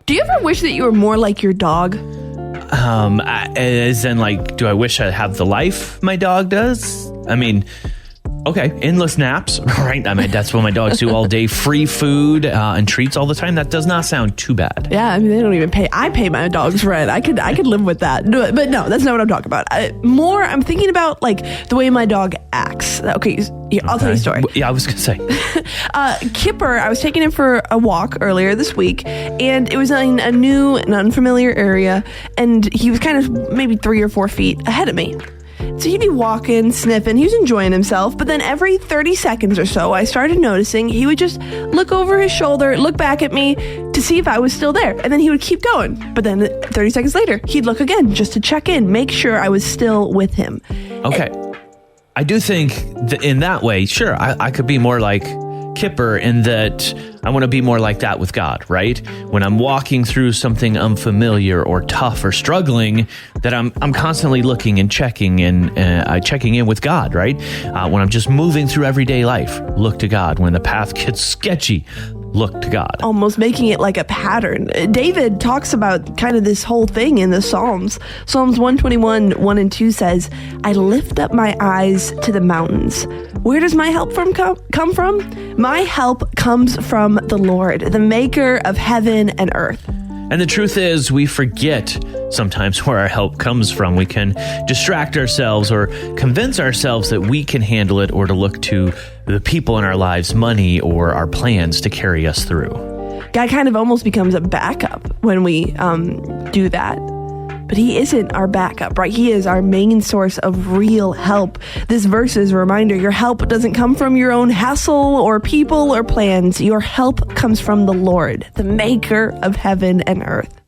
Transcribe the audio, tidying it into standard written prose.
Do you ever wish that you were more like your dog? As in, like, do I wish I have the life my dog does? I mean, okay, endless naps, right? I mean, that's what my dogs do all day. Free food and treats all the time. That does not sound too bad. Yeah, I mean, they don't even pay. I pay my dog's rent. I could live with that. But no, that's not what I'm talking about. I'm thinking about, like, the way my dog acts. Okay, here, I'll tell you a story. Yeah, I was going to say. Kipper, I was taking him for a walk earlier this week, and it was in a new and unfamiliar area, and he was kind of maybe 3 or 4 feet ahead of me. So he'd be walking, sniffing, he was enjoying himself, but then every 30 seconds or so, I started noticing he would just look over his shoulder, look back at me to see if I was still there, and then he would keep going. But then 30 seconds later, he'd look again just to check in, make sure I was still with him. Okay. I do think that in that way, sure, I could be more like Kipper in that I want to be more like that with God, right? When I'm walking through something unfamiliar or tough or struggling, that I'm constantly looking and checking in with God, right? When I'm just moving through everyday life, look to God. When the path gets sketchy, look to God. Almost making it like a pattern. David talks about kind of this whole thing in the Psalms. Psalms 121, 1 and 2 says, I lift up my eyes to the mountains. Where does my help come from? My help comes from the Lord, the maker of heaven and earth. And the truth is, we forget sometimes where our help comes from. We can distract ourselves or convince ourselves that we can handle it, or to look to the people in our lives, money, or our plans to carry us through. God kind of almost becomes a backup when we do that. But he isn't our backup, right? He is our main source of real help. This verse is a reminder, your help doesn't come from your own hustle or people or plans. Your help comes from the Lord, the maker of heaven and earth.